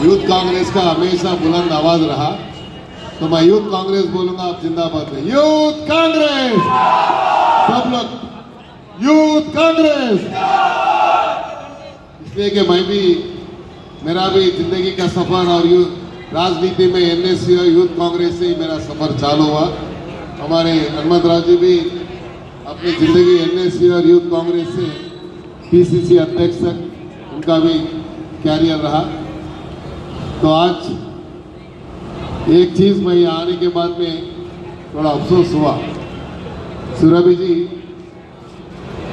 Youth Congress का हमेशा बुलंद आवाज रहा, तो मैं यूथ कांग्रेस बोलूंगा, आप जिंदाबाद में यूथ कांग्रेस, सब लोग यूथ कांग्रेस। इसलिए कि मैं भी, मेरा भी जिंदगी का सफर और राजनीति में एनएससी और यूथ कांग्रेस से ही मेरा सफर चालू हुआ। हमारे हनुमंतराव जी भी अपनी जिंदगी एनएससी और यूथ कांग्रेस से पीसीसी अध्यक्ष तक उनका भी कैरियर रहा। तो आज एक चीज मैं यहाँ आने के बाद में थोड़ा अफसोस हुआ, सुरभि जी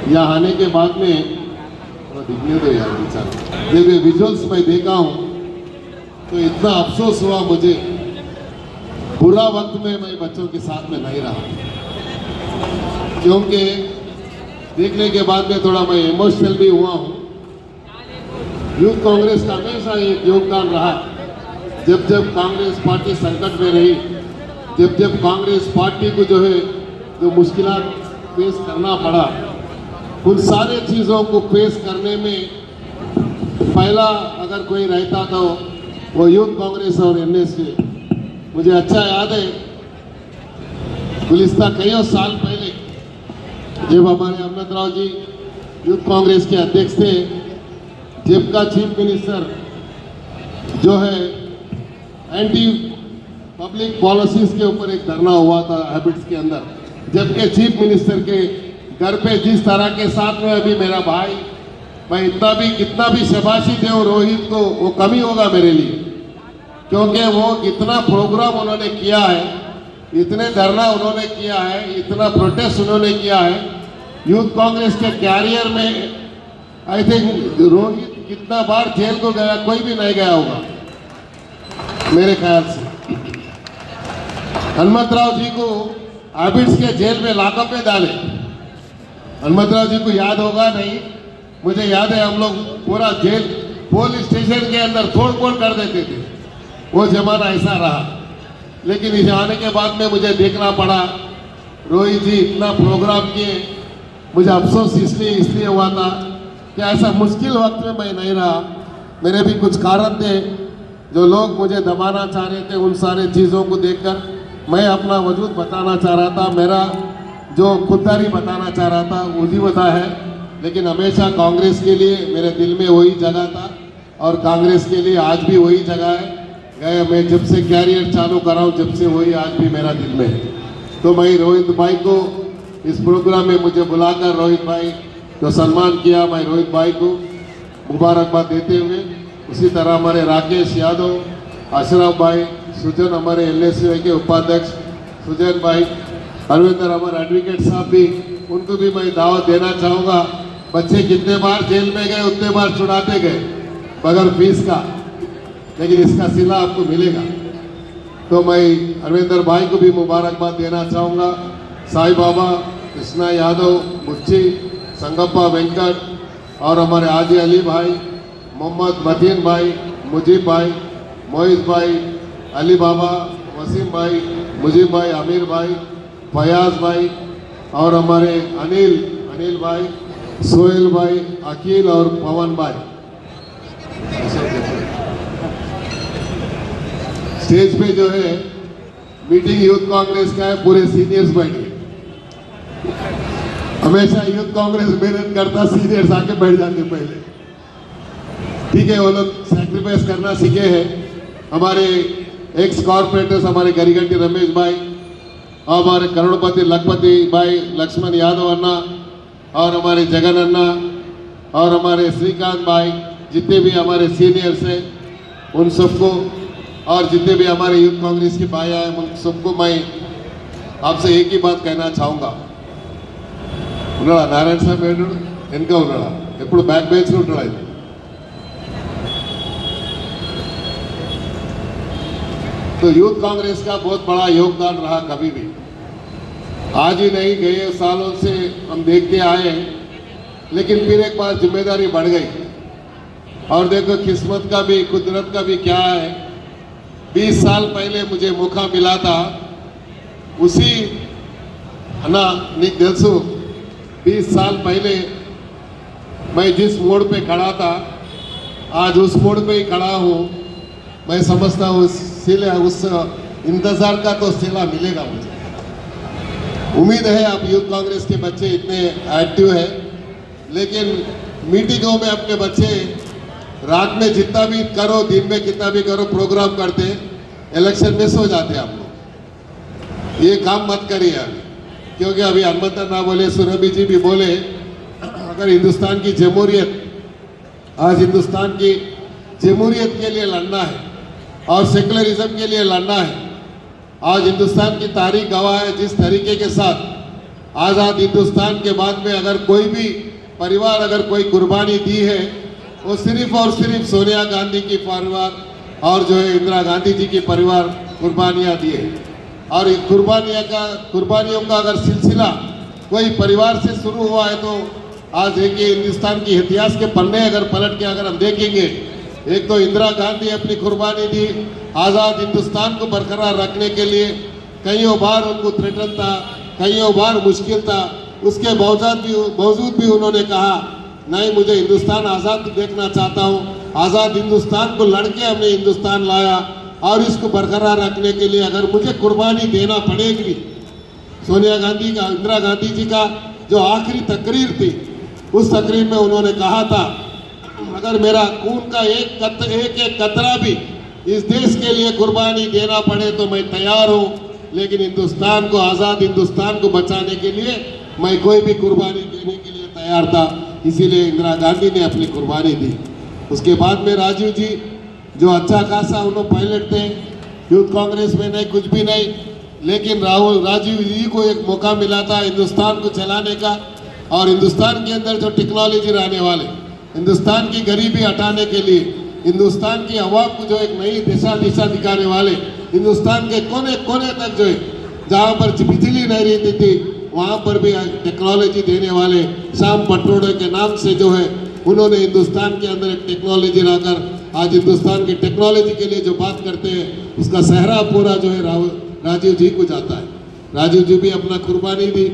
यहाँ आने के बाद में थोड़ा दिखने दो यार बेचारा, जब ये विजुअल्स मैं देखा हूँ तो इतना अफसोस हुआ मुझे। बुरा वक्त में मैं बच्चों के साथ में नहीं रहा, क्योंकि देखने के बाद में थोड़ा मैं इमोशनल भी हुआ हूँ। यूथ कांग्रेस का हमेशा एक योगदान रहा, जब जब कांग्रेस पार्टी संकट में रही, जब जब कांग्रेस पार्टी को जो है जो मुश्किलात फेस करना पड़ा, उन सारे चीज़ों को फेस करने में पहला अगर कोई रहता तो वो यूथ कांग्रेस और एनएससी। मुझे अच्छा याद है, गुलिस्ता कई साल पहले जब हमारे हनुमंतराव जी यूथ कांग्रेस के अध्यक्ष थे, जब का चीफ मिनिस्टर जो है एंटी पब्लिक पॉलिसीज के ऊपर एक धरना हुआ था हैबिट्स के अंदर, जबकि चीफ मिनिस्टर के घर पे जिस तरह के साथ में अभी मेरा भाई, मैं इतना भी कितना भी शाबाशी दे रोहित को, वो कमी होगा मेरे लिए, क्योंकि वो इतना प्रोग्राम उन्होंने किया है, इतने धरना उन्होंने किया है, इतना प्रोटेस्ट उन्होंने किया है यूथ कांग्रेस के कैरियर में। आई थिंक रोहित कितना बार जेल को गया, कोई भी नहीं गया होगा मेरे ख्याल से। हनुमंतराव जी को हैबिट्स के जेल में लॉकअप में डाले, हनुमंतराव जी को याद होगा नहीं, मुझे याद है हम लोग पूरा जेल पुलिस स्टेशन के अंदर तोड़ फोड़ कर देते थे, वो जमाना ऐसा रहा। लेकिन इस आने के बाद में मुझे देखना पड़ा, रोहित जी इतना प्रोग्राम किए, मुझे अफसोस इसलिए हुआ था कि ऐसा मुश्किल वक्त में मैं नहीं रहा। मेरे भी कुछ कारण थे, जो लोग मुझे दबाना चाह रहे थे, उन सारे चीज़ों को देखकर मैं अपना वजूद बताना चाह रहा था, मेरा जो खुददारी बताना चाह रहा था वही बता है। लेकिन हमेशा कांग्रेस के लिए मेरे दिल में वही जगह था और कांग्रेस के लिए आज भी वही जगह है। गए मैं जब से कैरियर चालू करा हूँ, जब से वही आज भी मेरा दिल में है। तो मैं रोहित भाई को इस प्रोग्राम में मुझे बुलाकर रोहित भाई जो सम्मान किया, मैं रोहित भाई को मुबारकबाद देते हुए, उसी तरह हमारे राकेश यादव, अशरफ भाई, सुजन हमारे एलएससी के उपाध्यक्ष सुजन भाई, हरविंदर हमारे एडवोकेट साहब भी, उनको भी मैं दावत देना चाहूँगा। बच्चे कितने बार जेल में गए उतने बार छुड़ाते गए बगैर फीस का, लेकिन इसका सिला आपको मिलेगा। तो मैं हरविंदर भाई को भी मुबारकबाद देना चाहूँगा। साईं बाबा, कृष्णा यादव, मुच्ची, संगप्पा वेंकट और हमारे आजी अली भाई, मोहम्मद मतीन भाई, मुजीब भाई, मोइज भाई, अली बाबा, वसीम भाई, मुजीब भाई, आमिर भाई, फयाज भाई और हमारे अनिल भाई, सोहेल भाई, अकील और पवन भाई। स्टेज पे जो है मीटिंग यूथ कांग्रेस का है, पूरे सीनियर्स बैठे। हमेशा यूथ कांग्रेस मेहनत करता, सीनियर्स आके बैठ जाते पहले। ठीक है, वो लोग सैक्रिफाइस करना सीखे हैं। हमारे एक्स कॉर्पोरेटर्स, हमारे गरिगंटी रमेश भाई और हमारे करोड़पति लखपति भाई लक्ष्मण यादव अन्ना और हमारे जगन अन्ना और हमारे श्रीकांत भाई, जितने भी हमारे सीनियर्स हैं उन सबको, और जितने भी हमारे यूथ कांग्रेस के भाई हैं उन सबको मैं आपसे एक ही बात कहना चाहूँगा। ఉన్నాడా నారాయణ స్వామి ఏడు వెనుక ఉన్నాడా, ఎప్పుడు బ్యాక్ బెంచ్లో ఉంటాడు ఆయన। तो यूथ कांग्रेस का बहुत बड़ा योगदान रहा कभी भी, आज ही नहीं, गए सालों से हम देखते आए हैं। लेकिन फिर एक बार जिम्मेदारी बढ़ गई, और देखो किस्मत का भी कुदरत का भी क्या है। 20 साल पहले मुझे मौका मिला था, उसी ना नीक తెలుసు 20 साल पहले मैं जिस मोड़ पे खड़ा था, आज उस मोड़ पे ही खड़ा हूँ। मैं समझता हूँ सिले उस इंतजार का तो सिला मिलेगा मुझे। उम्मीद है आप यूथ कांग्रेस के बच्चे इतने एक्टिव हैं, लेकिन मीटिंगों में अपने बच्चे रात में जितना भी करो, दिन में कितना भी करो, प्रोग्राम करते, इलेक्शन मिस हो जाते आप लोग। ये काम मत करिए अभी, क्योंकि अभी हनुमंतन ना बोले, सुरभि जी भी बोले, अगर हिंदुस्तान की जमहूरियत, आज हिंदुस्तान की जमहूरियत के लिए लड़ना है और सेकुलरिज्म के लिए लड़ना है। आज हिंदुस्तान की तारीख गवाह है जिस तरीके के साथ आज़ाद हिंदुस्तान के बाद में अगर कोई भी परिवार अगर कोई कुर्बानी दी है, वो सिर्फ और सिर्फ सोनिया गांधी की परिवार और जो है इंदिरा गांधी जी की परिवार कुर्बानियाँ दिए। और ये कुर्बानियों का अगर सिलसिला कोई परिवार से शुरू हुआ है, तो आज देखिए हिंदुस्तान की इतिहास के पन्ने अगर पलट के अगर हम देखेंगे, एक तो इंदिरा गांधी अपनी कुर्बानी दी आज़ाद हिंदुस्तान को बरकरार रखने के लिए। कईयों बार उनको थ्रेटन था, कईयों बार मुश्किल था, उसके बावजूद भी उन्होंने कहा नहीं, मुझे हिंदुस्तान आज़ाद देखना चाहता हूँ। आज़ाद हिंदुस्तान को लड़के हमने हिंदुस्तान लाया और इसको बरकरार रखने के लिए अगर मुझे कुर्बानी देना पड़ेगी। सोनिया गांधी का, इंदिरा गांधी जी का जो आखिरी तकरीर थी, उस तकरीर में उन्होंने कहा था अगर मेरा खून का एक कतरा भी इस देश के लिए कुर्बानी देना पड़े तो मैं तैयार हूँ, लेकिन हिंदुस्तान को, आज़ाद हिंदुस्तान को बचाने के लिए मैं कोई भी कुर्बानी देने के लिए तैयार था। इसीलिए इंदिरा गांधी ने अपनी कुर्बानी दी। उसके बाद में राजीव जी जो अच्छा खासा उन्होंने पायलट थे, यूथ कांग्रेस में नहीं कुछ भी नहीं, लेकिन राजीव जी को एक मौका मिला था हिंदुस्तान को चलाने का। और हिंदुस्तान के अंदर जो टेक्नोलॉजी रहने वाले, हिंदुस्तान की गरीबी हटाने के लिए, हिंदुस्तान की आवाम को जो एक नई दिशा दिखाने वाले, हिंदुस्तान के कोने कोने तक जो है जहाँ पर बिजली नहीं रहती थी वहाँ पर भी टेक्नोलॉजी देने वाले शाम पटरोड़े के नाम से जो है उन्होंने हिंदुस्तान के अंदर एक टेक्नोलॉजी लाकर आज हिंदुस्तान की टेक्नोलॉजी के लिए जो बात करते हैं उसका सहरा पूरा जो है राजीव जी को जाता है। राजीव जी भी अपना कुर्बानी दी।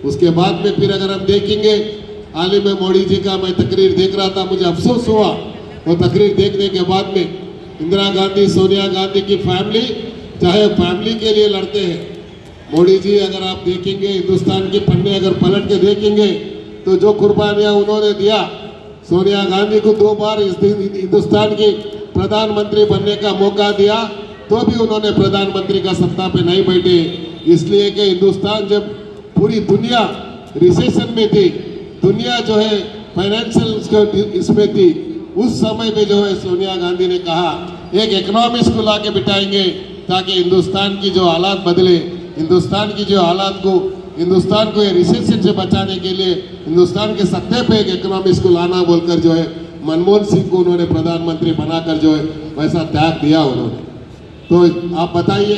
उसके बाद में फिर अगर हम देखेंगे, हाल ही में मोदी जी का मैं तकरीर देख रहा था, मुझे अफसोस हुआ वो तकरीर देखने के बाद में। इंदिरा गांधी, सोनिया गांधी की फैमिली चाहे फैमिली के लिए लड़ते हैं। मोदी जी अगर आप देखेंगे, हिंदुस्तान के पन्ने अगर पलट के देखेंगे तो जो कुर्बानियां उन्होंने दिया, सोनिया गांधी को 2 बार इस हिंदुस्तान की प्रधानमंत्री बनने का मौका दिया तो भी उन्होंने प्रधानमंत्री का सत्ता पे नहीं बैठे, इसलिए कि हिंदुस्तान जब पूरी दुनिया रिसेशन में थी, दुनिया जो है फाइनेंशियल इसमें थी, उस समय में जो है सोनिया गांधी ने कहा एक इकोनॉमिस्ट को ला के बिठाएंगे ताकि हिंदुस्तान की जो हालात बदले, हिंदुस्तान की जो हालात को, हिंदुस्तान को रिसेशन से बचाने के लिए हिंदुस्तान के सत्ते पे एक इकोनॉमिस्ट को लाना बोलकर जो है मनमोहन सिंह को उन्होंने प्रधानमंत्री बनाकर जो है वैसा त्याग दिया उन्होंने। तो आप बताइए,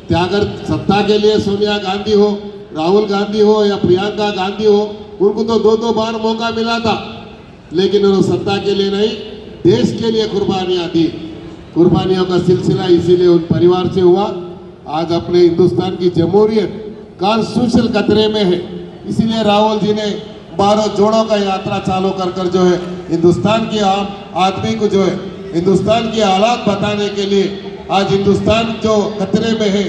त्यागर सत्ता के लिए सोनिया गांधी हो, राहुल गांधी हो या प्रियंका गांधी हो, उनको तो 2-2 बार मौका मिला था, लेकिन उन्होंने सत्ता के लिए नहीं, देश के लिए कुर्बानियाँ दी। कुर्बानियों का सिलसिला इसीलिए उन परिवार से हुआ। आज अपने हिंदुस्तान की जमहूरियत कॉन्स्टिट्यूशन खतरे में है, इसीलिए राहुल जी ने भारत जोड़ो का यात्रा चालू कर जो है हिंदुस्तान के आम आदमी को जो है हिंदुस्तान की हालात बताने के लिए, आज हिंदुस्तान जो खतरे में है,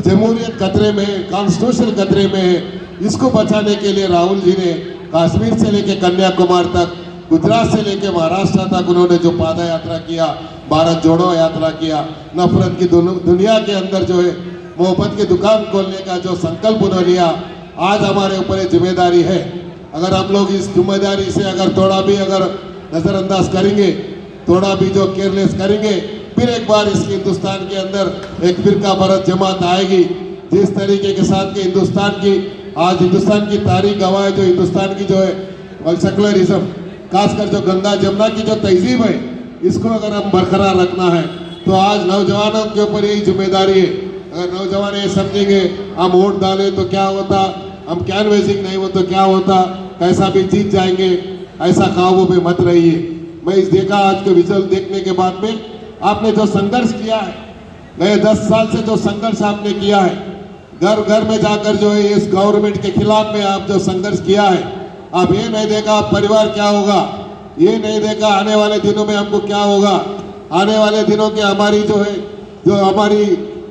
जमहूरियत खतरे में है, कॉन्स्टिट्यूशन खतरे में है, इसको बचाने के लिए राहुल जी ने कश्मीर से लेके कन्याकुमारी तक, गुजरात से लेके महाराष्ट्र तक उन्होंने जो पादा यात्रा किया, भारत जोड़ो यात्रा किया, नफरत की दुनिया के अंदर जो है मोहब्बत की दुकान खोलने का जो संकल्प उन्होंने लिया, आज हमारे ऊपर ये जिम्मेदारी है। अगर हम लोग इस जिम्मेदारी से अगर थोड़ा भी अगर नज़रअंदाज करेंगे, थोड़ा भी जो केयरलेस करेंगे, फिर एक बार इस हिंदुस्तान के अंदर एक फिरका परत जमात आएगी। जिस तरीके के साथ कि हिंदुस्तान की, आज हिंदुस्तान की तारीख गवाह है, जो हिंदुस्तान की जो है सेकुलरिज्म, खासकर जो गंगा जमुना की जो तहजीब है, इसको अगर हम बरकरार रखना है तो आज नौजवानों के ऊपर यही जिम्मेदारी है। अगर नौजवान ये समझेंगे हम वोट डालें तो क्या होता, हम कैनवेसिंग नहीं हो तो क्या होता, कैसा भी जीत जाएंगे, ऐसा ख्वाबों पे मत रहिए। मैं इस देखा आज के विजुअल देखने के बाद में, आपने जो संघर्ष किया है, गए 10 साल से जो संघर्ष आपने किया है, घर घर में जाकर जो है इस गवर्नमेंट के खिलाफ में आप जो संघर्ष किया है, आप ये नहीं देखा आप परिवार क्या होगा, ये नहीं देखा आने वाले दिनों में हमको क्या होगा, आने वाले दिनों के हमारी जो हमारी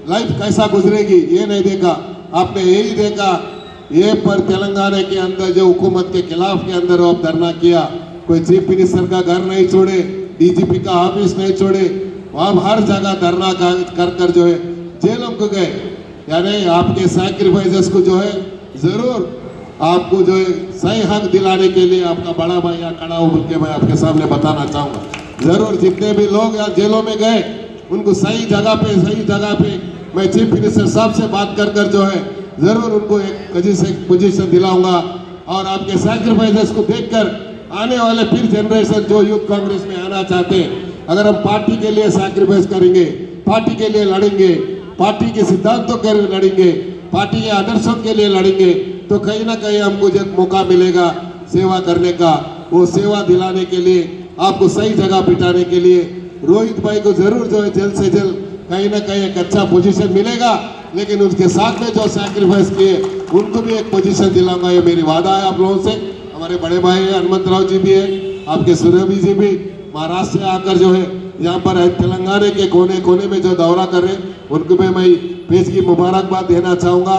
लाइफ कैसा गुजरेगी ये नहीं देखा। आपने यही देखा, ये पर तेलंगाना के अंदर जो हुकूमत के खिलाफ के अंदर आप धरना किया, कोई चीफ मिनिस्टर का घर नहीं छोड़े, डीजीपी का ऑफिस नहीं छोड़े, वहाँ हर जगह धरना कर जो है जेलों को गए। यानी आपके सैक्रिफाइसेस को जो है जरूर आपको जो है सही हक दिलाने के लिए आपका बड़ा भाई यहाँ खड़ा हो के मैं आपके सामने बताना चाहूँगा। जरूर जितने भी लोग यहाँ जेलों में गए उनको सही जगह पे मैं चीफ मिनिस्टर साहब से बात कर जो है जरूर उनको एक पोजीशन दिलाऊंगा। और आपके सैक्रिफाइसेस को देखकर आने वाले फिर जनरेशन जो यूथ कांग्रेस में आना चाहते हैं, अगर हम पार्टी के लिए सैक्रिफाइस करेंगे, पार्टी के लिए लड़ेंगे, पार्टी के सिद्धांतों के लिए लड़ेंगे, पार्टी के आदर्शों के लिए लड़ेंगे, तो कहीं ना कहीं हमको जो मौका मिलेगा सेवा करने का, वो सेवा दिलाने के लिए, आपको सही जगह बिठाने के लिए रोहित भाई को जरूर जो है जल्द से जल्द कहीं ना कहीं एक अच्छा पोजीशन मिलेगा। लेकिन उसके साथ में जो सैक्रिफाइस किए उनको भी एक पोजीशन दिलाऊंगा, ये मेरी वादा है आप लोगों से। हमारे बड़े भाई हनुमंतराव जी भी है, आपके सुरभि जी भी महाराष्ट्र से आकर जो है यहाँ पर तेलंगाना के कोने कोने में जो दौरा कर रहे हैं उनको भी मैं पेश की मुबारकबाद देना चाहूँगा।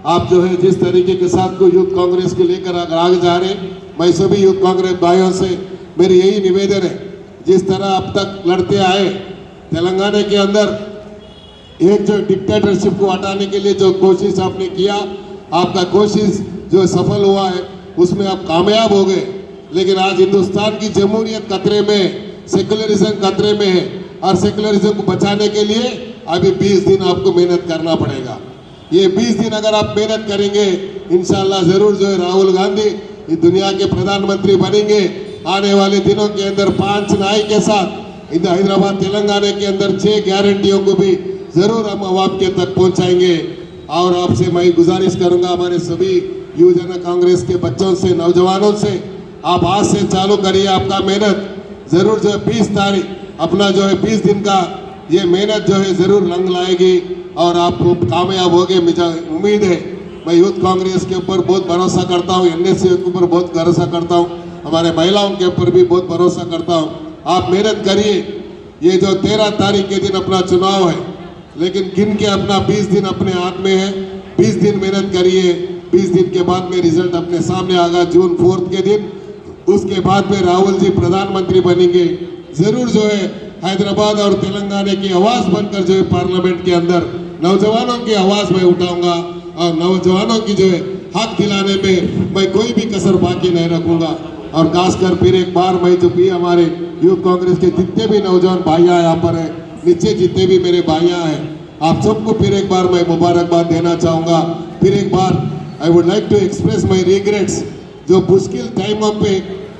आप जो है जिस तरीके के साथ को यूथ कांग्रेस को लेकर आगे जा रहे हैं, मैं सभी यूथ कांग्रेस भाइयों से मेरी यही निवेदन है, जिस तरह अब तक लड़ते आए तेलंगाना के अंदर एक जो डिक्टेटरशिप को हटाने के लिए जो कोशिश आपने किया, आपका कोशिश जो सफल हुआ है उसमें आप कामयाब हो गए। लेकिन आज हिंदुस्तान की जमहूरियत खतरे में, सेकुलरिज्म खतरे में है, और सेकुलरिज्म को बचाने के लिए अभी 20 दिन आपको मेहनत करना पड़ेगा। ये 20 दिन अगर आप मेहनत करेंगे इंशाल्लाह जरूर जो है राहुल गांधी इस दुनिया के प्रधानमंत्री बनेंगे। आने वाले दिनों के अंदर 5 नाई के साथ हैदराबाद तेलंगाना के अंदर 6 गारंटियों को भी जरूर हम आवाम के तक पहुंचाएंगे। और आपसे मैं गुजारिश करूंगा, हमारे सभी युवजन कांग्रेस के बच्चों से, नौजवानों से, आप आज से चालू करिए आपका मेहनत। जरूर जो है 20 तारीख अपना जो है 20 दिन का ये मेहनत जो है जरूर रंग लाएगी और आप कामयाब होंगे, मुझे उम्मीद है। मैं यूथ कांग्रेस के ऊपर बहुत भरोसा करता हूँ, एनएससी के ऊपर बहुत भरोसा करता हूँ, हमारे महिलाओं के ऊपर भी बहुत भरोसा करता हूँ। आप मेहनत करिए। ये जो 13 तारीख के दिन अपना चुनाव है, लेकिन गिन के अपना 20 दिन अपने हाथ में है, 20 दिन मेहनत करिए। 20 दिन के बाद में रिजल्ट अपने सामने आएगा जून 4 के दिन। उसके बाद में राहुल जी प्रधानमंत्री बनेंगे। जरूर जो है हैदराबाद और तेलंगाना की आवाज बनकर जो है पार्लियामेंट के अंदर नौजवानों की आवाज मैं उठाऊंगा और नौजवानों की जो है हक दिलाने में मैं कोई भी कसर बाकी नहीं रखूंगा। और खासकर फिर एक बार मैं जो भी हमारे यूथ कांग्रेस के जितने भी नौजवान भाइयाँ यहाँ पर है, नीचे जितने भी मेरे भाइयाँ हैं, आप सबको फिर एक बार मैं मुबारकबाद देना चाहूँगा। फिर एक बार I would like to express my regrets, जो मुश्किल टाइमों पे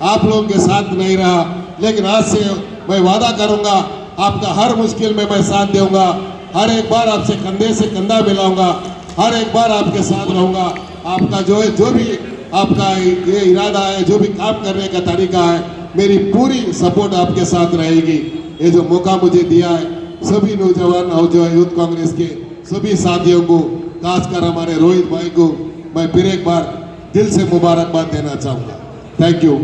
आप लोगों के साथ नहीं रहा, लेकिन आज से मैं वादा करूंगा आपका हर मुश्किल में मैं साथ दूंगा। हर एक बार आपसे कंधे से कंधा मिलाऊंगा, हर एक बार आपके साथ रहूंगा। आपका जो है जो भी आपका ये इरादा है, जो भी काम करने का तरीका है, मेरी पूरी सपोर्ट आपके साथ रहेगी। ये जो मौका मुझे दिया है सभी नौजवान और जो है यूथ कांग्रेस के सभी साथियों को, खासकर हमारे रोहित भाई को मैं फिर एक बार दिल से मुबारकबाद देना चाहूँगा। Thank you.